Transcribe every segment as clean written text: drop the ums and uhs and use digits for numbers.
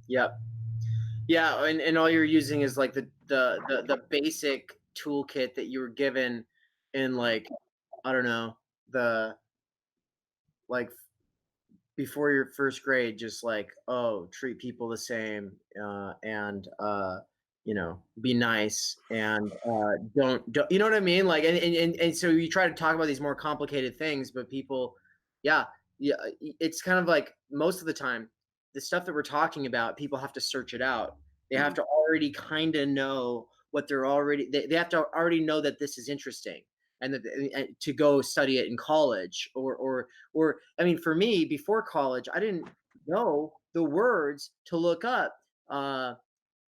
Yep. Yeah, and all you're using is like the basic toolkit that you were given in like I don't know the like before your first grade, just like oh treat people the same and be nice and don't you know what I mean like and so you try to talk about these more complicated things, but people, yeah, yeah, it's kind of like most of the time the stuff that we're talking about people have to search it out. They have Mhm. to already kind of know what they're already they have to already know that this is interesting and that and to go study it in college or I mean, for me, before college, I didn't know the words to look up uh,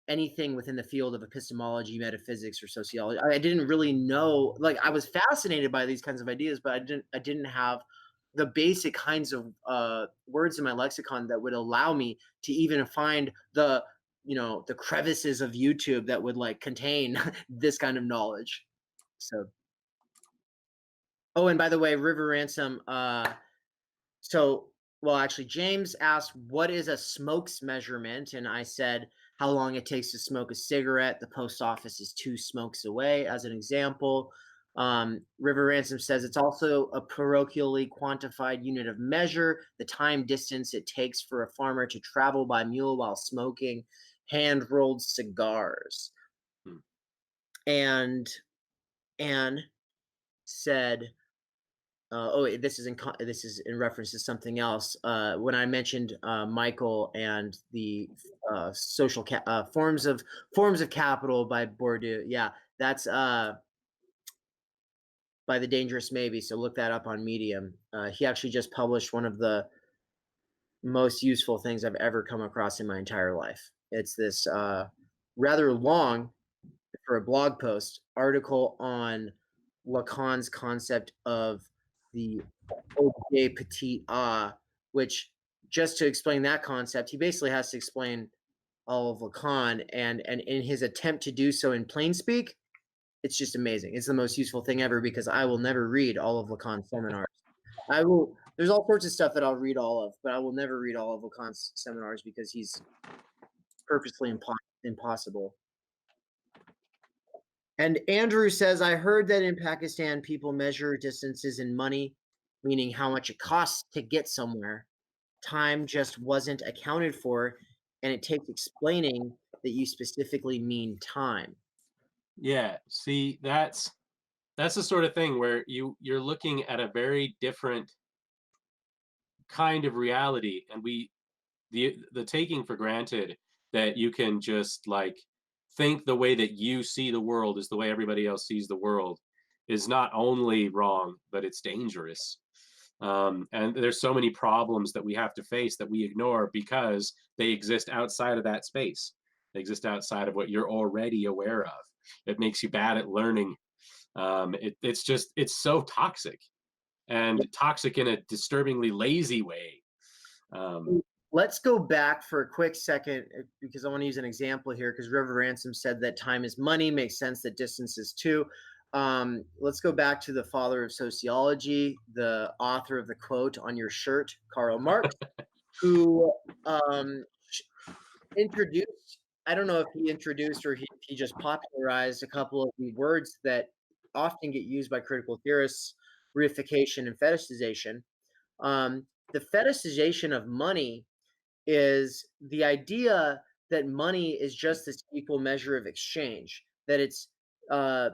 anything within the field of epistemology, metaphysics, or sociology. I didn't really know. Like, I was fascinated by these kinds of ideas, but I didn't have the basic kinds of words in my lexicon that would allow me to even find the crevices of YouTube that would like contain this kind of knowledge. So, oh, and by the way, River Ransom. So, well, actually, James asked, "What is a smokes measurement?" And I said, "How long it takes to smoke a cigarette. The post office is 2 smokes away," as an example. River Ransom says it's also a parochially quantified unit of measure, the time distance it takes for a farmer to travel by mule while smoking hand rolled cigars. Mm. And Anne said, oh, this is in reference to something else. When I mentioned Michael and the forms of capital by Bourdieu, yeah, that's by the Dangerous Maybe. So look that up on Medium. He actually just published one of the most useful things I've ever come across in my entire life. It's this rather long for a blog post article on Lacan's concept of the objet petit a, which just to explain that concept, he basically has to explain all of Lacan, and in his attempt to do so in plain speak, it's just amazing. It's the most useful thing ever because I will never read all of Lacan's seminars. I will. There's all sorts of stuff that I'll read all of, but I will never read all of Lacan's seminars because he's purposely impossible. And Andrew says, I heard that in Pakistan, people measure distances in money, meaning how much it costs to get somewhere. Time just wasn't accounted for, and it takes explaining that you specifically mean time. Yeah, see, that's the sort of thing where you're looking at a very different kind of reality, and the taking for granted that you can just like think the way that you see the world is the way everybody else sees the world is not only wrong, but it's dangerous. And there's so many problems that we have to face that we ignore because they exist outside of that space. They exist outside of what you're already aware of. It makes you bad at learning. It's so toxic and toxic in a disturbingly lazy way. Um, Let's go back for a quick second because I want to use an example here because River Ransom said that time is money, makes sense that distance is too. Let's go back to the father of sociology, the author of the quote on your shirt, Karl Marx, who introduced, I don't know if he introduced or he just popularized a couple of the words that often get used by critical theorists, reification and fetishization. The fetishization of money is the idea that money is just this equal measure of exchange, that it's uh,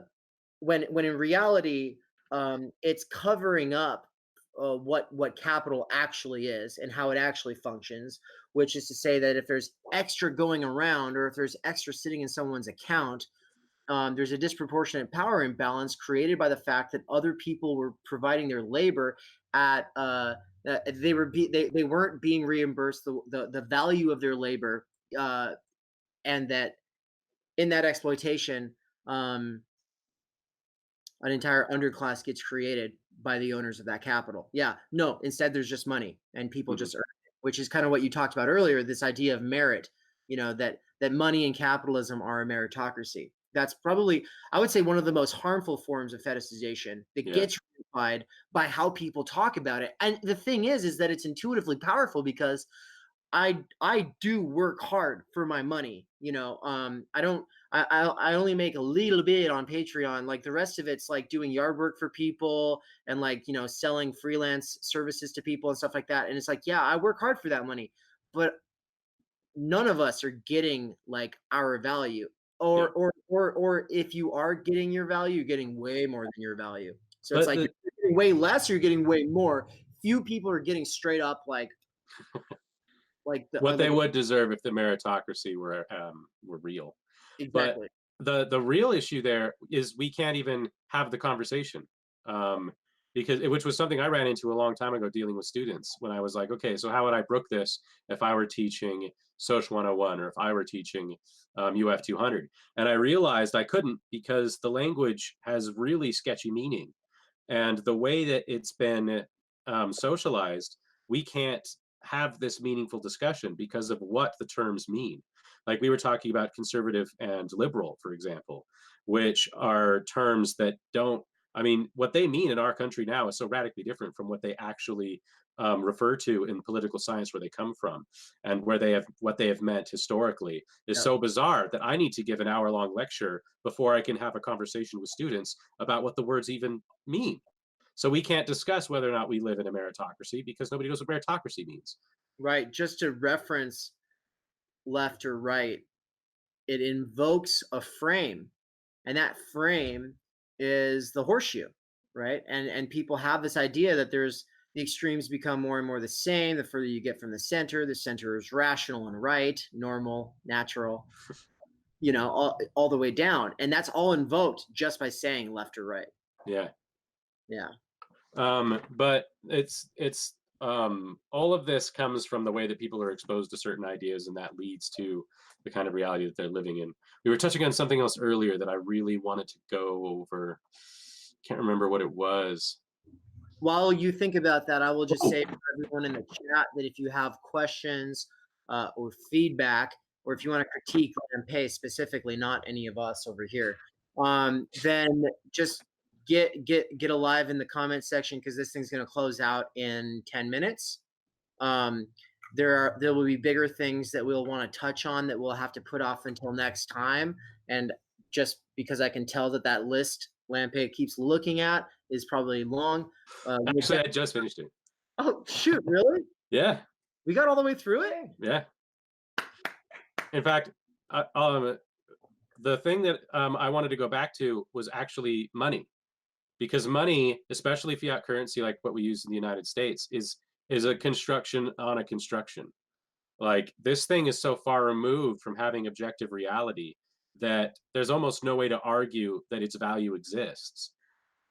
when in reality it's covering up what capital actually is and how it actually functions, which is to say that if there's extra going around or if there's extra sitting in someone's account, there's a disproportionate power imbalance created by the fact that other people were providing their labor at they weren't being reimbursed the value of their labor, and that in that exploitation, um, an entire underclass gets created by the owners of that capital. Yeah, no, instead there's just money and people mhm. just earn it, which is kind of what you talked about earlier, this idea of merit, that money and capitalism are a meritocracy. That's probably, I would say, one of the most harmful forms of fetishization that Yeah. gets ramified by how people talk about it. And the thing is that it's intuitively powerful because I do work hard for my money. I don't. I only make a little bit on Patreon. Like the rest of it's like doing yard work for people and like selling freelance services to people and stuff like that. And it's like, yeah, I work hard for that money, but none of us are getting like our value. Yeah. Or if you are getting your value, you're getting way more than your value. So it's But like the you're getting way less, or you're getting way more. Few people are getting straight up like the what they like would deserve if the meritocracy were real. But exactly. the real issue there is we can't even have the conversation, um, because which was something I ran into a long time ago dealing with students when I was like, okay, so how would I brook this if I were teaching Social 101 or if I were teaching UF 200? And I realized I couldn't because the language has really sketchy meaning, and the way that it's been socialized, we can't have this meaningful discussion because of what the terms mean. Like we were talking about conservative and liberal, for example, which are terms that don't, I mean, what they mean in our country now is so radically different from what they actually refer to in political science where they come from, and where they have what they have meant historically is Yep. so bizarre that I need to give an hour-long lecture before I can have a conversation with students about what the words even mean. So we can't discuss whether or not we live in a meritocracy because nobody knows what meritocracy means. Right. Just to reference left or right, it invokes a frame, and that frame is the horseshoe, right? And people have this idea that there's the extremes become more and more the same the further you get from the center is rational and right, normal, natural, all the way down, and that's all invoked just by saying left or right. Yeah. Yeah. But it's all of this comes from the way that people are exposed to certain ideas, and that leads to the kind of reality that they're living in. We were touching on something else earlier that I really wanted to go over. Can't remember what it was. While you think about that, I will just say for everyone in the chat that if you have questions or feedback, or if you want to critique MP specifically, not any of us over here, then just get alive in the comment section because this thing's going to close out in 10 minutes. Um, there will be bigger things that we'll want to touch on that we'll have to put off until next time. And just because I can tell that that list Lampe keeps looking at is probably long. Actually, I just finished it. Oh shoot! Really? Yeah, We got all the way through it? yeah. In fact, the thing that I wanted to go back to was actually money, because money, especially fiat currency like what we use in the United States, is a construction on a construction. Like this thing is so far removed from having objective reality that there's almost no way to argue that its value exists.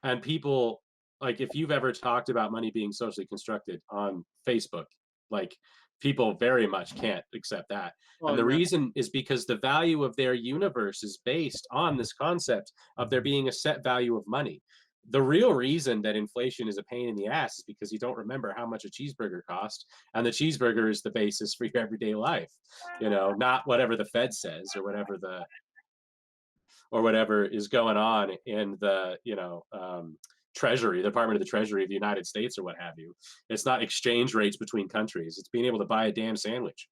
And people, like if you've ever talked about money being socially constructed on Facebook, like people very much can't accept that. Oh And the no! reason is because the value of their universe is based on this concept of there being a set value of money. The real reason that inflation is a pain in the ass is because you don't remember how much a cheeseburger cost, and the cheeseburger is the basis for your everyday life, not whatever the Fed says or whatever is going on in the Treasury, the Department of the Treasury of the United States, or what have you. It's not exchange rates between countries. It's being able to buy a damn sandwich.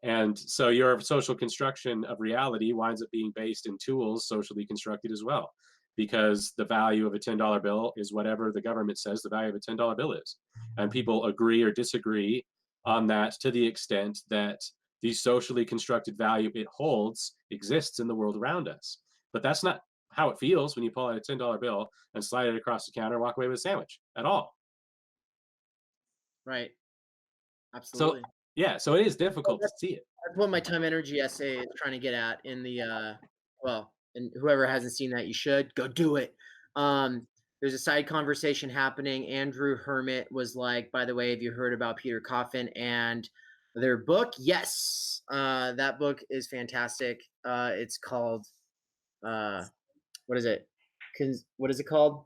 And so your social construction of reality winds up being based in tools socially constructed as well, because the value of a $10 bill is whatever the government says the value of a $10 bill is. And people agree or disagree on that to the extent that the socially constructed value it holds exists in the world around us. But that's not how it feels when you pull out a $10 bill and slide it across the counter and walk away with a sandwich at all. Right. So, Absolutely. yeah, so it is Well, difficult to see it. that's what my time energy essay is trying to get at in the and whoever hasn't seen that, you should go do it. There's a side conversation happening. Andrew Hermit was like, by the way, have you heard about Peter Coffin and their book? Yes. That book is fantastic. It's called what is it? What is it called?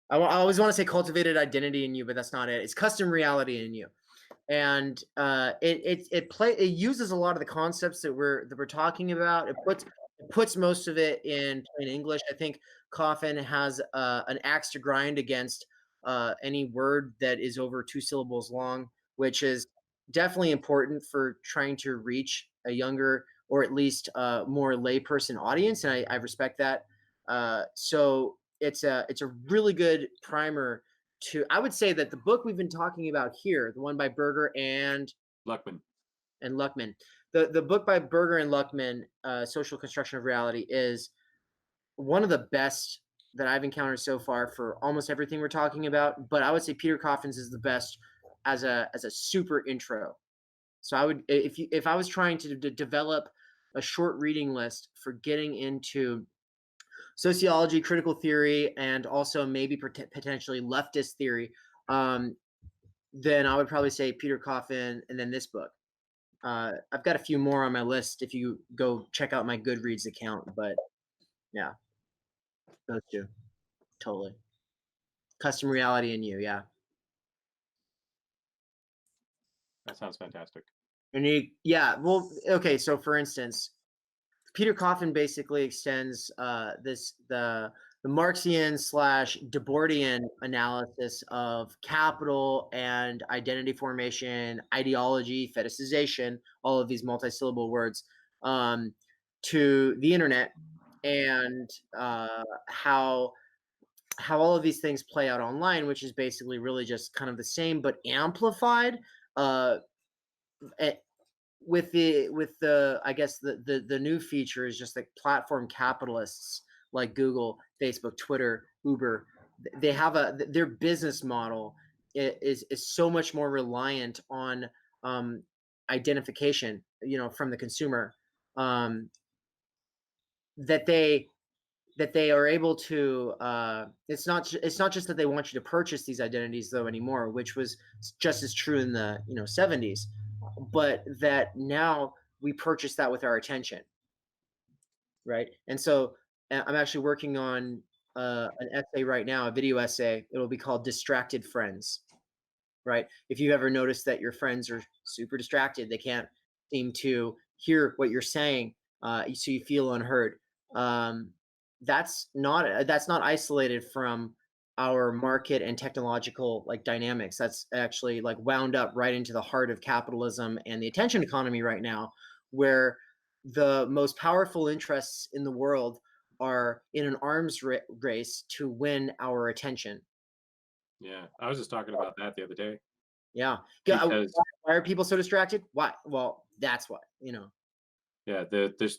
I always want to say cultivated identity in you, but that's not it. It's custom reality in you. And it uses a lot of the concepts that we're talking about. It puts most of it in plain English. I think Coffin has an axe to grind against any word that is over 2 syllables long, which is definitely important for trying to reach a younger or at least more layperson audience, and I respect that. So it's a really good primer to. I would say that the book we've been talking about here, the one by Berger Luckman. and Luckman, the book by Berger and Luckman, Social Construction of Reality, is one of the best that I've encountered so far for almost everything we're talking about. But I would say Peter Coffin's is the best as a super intro. So I would, if I was trying to develop a short reading list for getting into sociology, critical theory, and also maybe potentially leftist theory, um, then I would probably say Peter Coffin and then this book. I've got a few more on my list if you go check out my Goodreads account, but yeah, those two totally. Custom Reality and You, yeah. That sounds fantastic. And yeah, well, okay. So for instance, Peter Coffin basically extends the Marxian slash Debordian analysis of capital and identity formation, ideology, fetishization, all of these multi-syllable words, um, to the internet, and how all of these things play out online, which is basically really just kind of the same but amplified. Uh, with the I guess the new feature is just like platform capitalists like Google, Facebook, Twitter, Uber. They have their business model is so much more reliant on um, identification, from the consumer, um, that they are able to. It's not just that they want you to purchase these identities though anymore, which was just as true in the 70s, but that now we purchase that with our attention, right? And so I'm actually working on an essay right now, a video essay. It'll be called Distracted Friends, right? If you've ever noticed that your friends are super distracted, they can't seem to hear what you're saying, so you feel unheard. Um, that's not isolated from our market and technological like dynamics. That's actually like wound up right into the heart of capitalism and the attention economy right now, where the most powerful interests in the world are in an arms race to win our attention. Yeah, I was just talking about that the other day Yeah. Yeah, because why are people so distracted? Why? Well, that's why. yeah,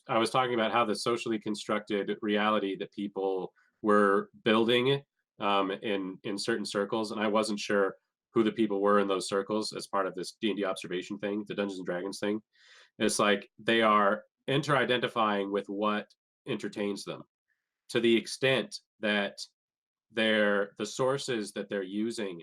I was talking about how the socially constructed reality that people were building in certain circles, and I wasn't sure who the people were in those circles as part of this D&D observation thing, the Dungeons and Dragons thing. It's like they are inter-identifying with what entertains them to the extent that the sources that they're using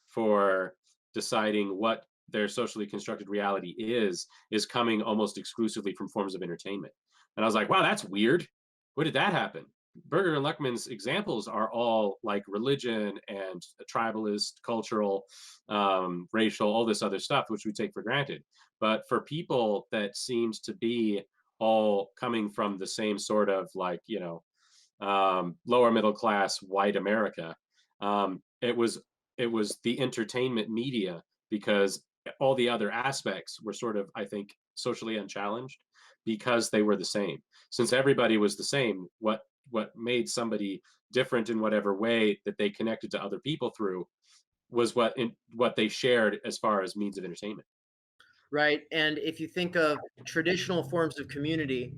for deciding what their socially constructed reality is coming almost exclusively from forms of entertainment. And I was like, wow, that's weird. Where did that happen? Berger and Luckman's examples are all like religion and tribalist, cultural, racial, all this other stuff, which we take for granted. But for people that seems to be all coming from the same sort of like, lower middle class white America. It was the entertainment media because all the other aspects were sort of, I think, socially unchallenged because they were the same. Since everybody was the same, what made somebody different in whatever way that they connected to other people through was what they shared as far as means of entertainment. Right. And if you think of traditional forms of community,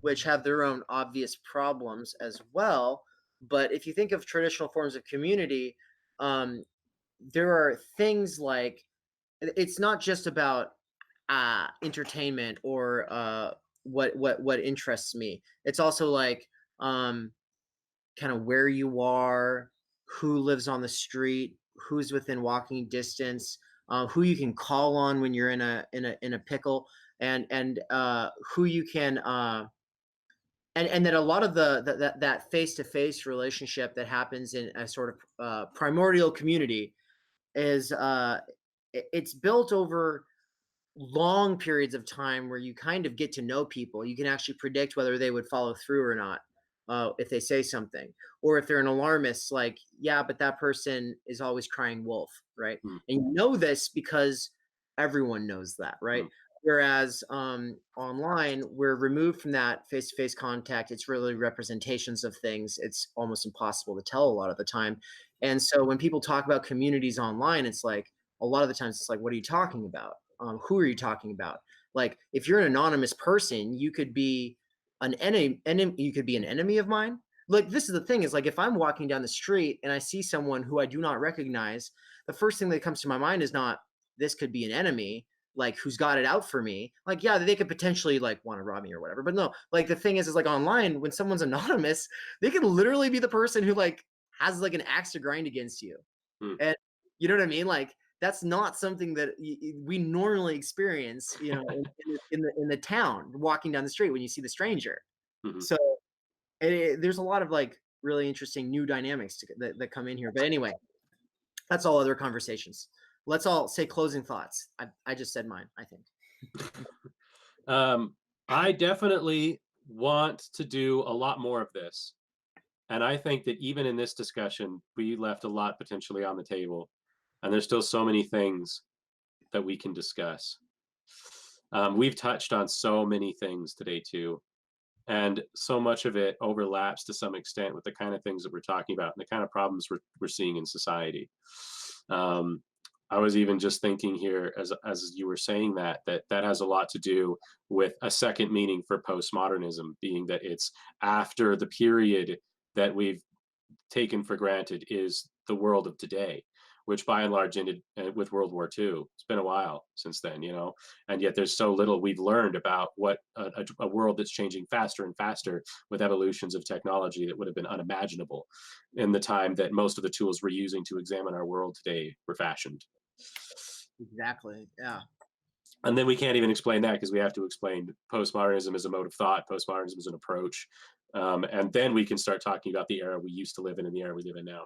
which have their own obvious problems as well, but if you think of traditional forms of community, um, there are things like it's not just about entertainment or what interests me. It's also like kind of where you are, who lives on the street, who's within walking distance, who you can call on when you're in a pickle, and who you can and that a lot of that face to face relationship that happens in a sort of primordial community is it's built over long periods of time where you kind of get to know people. You can actually predict whether they would follow through or not, if they say something, or if they're an alarmist, like, yeah, but that person is always crying wolf, right? Hmm. And you know this because everyone knows that, right? Mm, Whereas online, we're removed from that face-to-face contact. It's really representations of things. It's almost impossible to tell a lot of the time. And so when people talk about communities online, it's like a lot of the times it's like, what are you talking about? Who are you talking about? Like, if you're an anonymous person, you could be an enemy. You could be an enemy of mine. Like, this is the thing, is like, if I'm walking down the street and I see someone who I do not recognize, the first thing that comes to my mind is not, this could be an enemy, like, who's got it out for me. Like, yeah, they could potentially like want to rob me or whatever. But no, like, the thing is like, online, when someone's anonymous, they can literally be the person who like has like an axe to grind against you. mm, And you know what I mean? Like, that's not something that we normally experience, in the town, walking down the street when you see the stranger. mhm. So there's a lot of like really interesting new dynamics that come in here. But anyway, that's all other conversations. Let's all say closing thoughts. I just said mine, I think. Um, I definitely want to do a lot more of this. And I think that even in this discussion, we left a lot potentially on the table. And there's still so many things that we can discuss. We've touched on so many things today, too. And so much of it overlaps to some extent with the kind of things that we're talking about and the kind of problems we're seeing in society. Um, I was even just thinking here as you were saying that has a lot to do with a second meaning for postmodernism, being that it's after the period that we've taken for granted is the world of today, which by and large ended with World War II. It's been a while since then, and yet there's so little we've learned about what a world that's changing faster and faster with evolutions of technology that would have been unimaginable in the time that most of the tools we're using to examine our world today were fashioned. Exactly. Yeah. And then we can't even explain that because we have to explain postmodernism as a mode of thought, postmodernism as an approach. And then we can start talking about the era we used to live in and the era we live in now.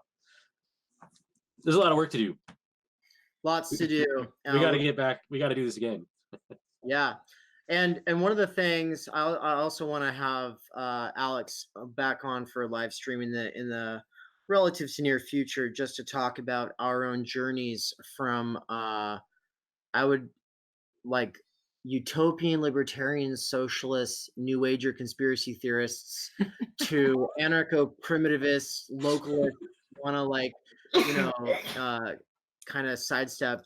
There's a lot of work to do. Lots to do. We got to get back. We got to do this again. Yeah. And one of the things I also want to have Alex back on for a live stream in the relative to near future, just to talk about our own journeys from I would like utopian libertarian socialists, new ager conspiracy theorists, to anarcho primitivists, localists, want to like, kind of sidestep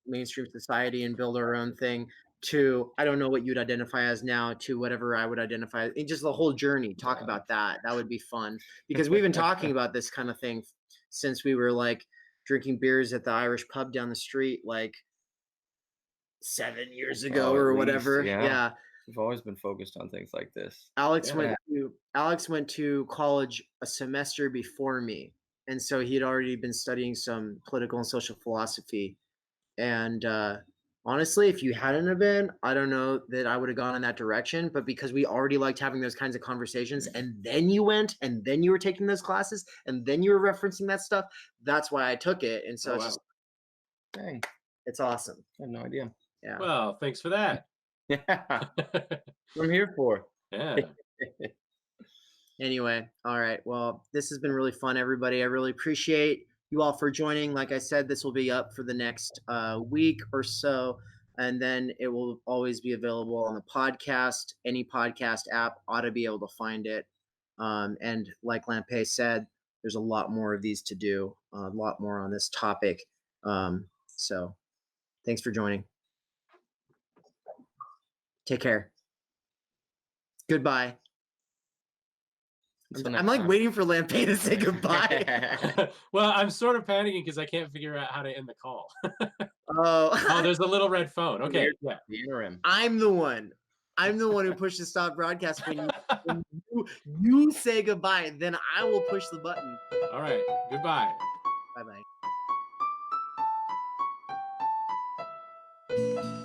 mainstream society and build our own thing, to I don't know what you'd identify as now, to whatever I would identify, and just the whole journey. Talk Yeah. about that. That would be fun, because we've been talking about this kind of thing since we were like drinking beers at the Irish pub down the street, like 7 years ago Oh, at or least, whatever. yeah. Yeah. We've always been focused on things like this. Alex Yeah. went to college a semester before me, and so he had already been studying some political and social philosophy. And honestly, if you hadn't have been, I don't know that I would have gone in that direction. But because we already liked having those kinds of conversations, and then you went, and then you were taking those classes, and then you were referencing that stuff, that's why I took it. And so Oh, it's wow. just, Dang, it's awesome. I had no idea. Yeah. Well, thanks for that. Yeah, what I'm here for. Yeah. Anyway, all right. Well, this has been really fun, everybody. I really appreciate you all for joining. Like I said, this will be up for the next week or so, and then it will always be available on the podcast. Any podcast app ought to be able to find it. And like Lampe said, there's a lot more of these to do, a lot more on this topic. So thanks for joining. Take care. Goodbye. Until I'm next like time. waiting for Lampe to say goodbye. Well, I'm sort of panicking because I can't figure out how to end the call. Oh, There's a little red phone. Okay. Yeah. The interim. I'm the one who pushes stop broadcast when you say goodbye. Then I will push the button. All right. Goodbye. Bye bye.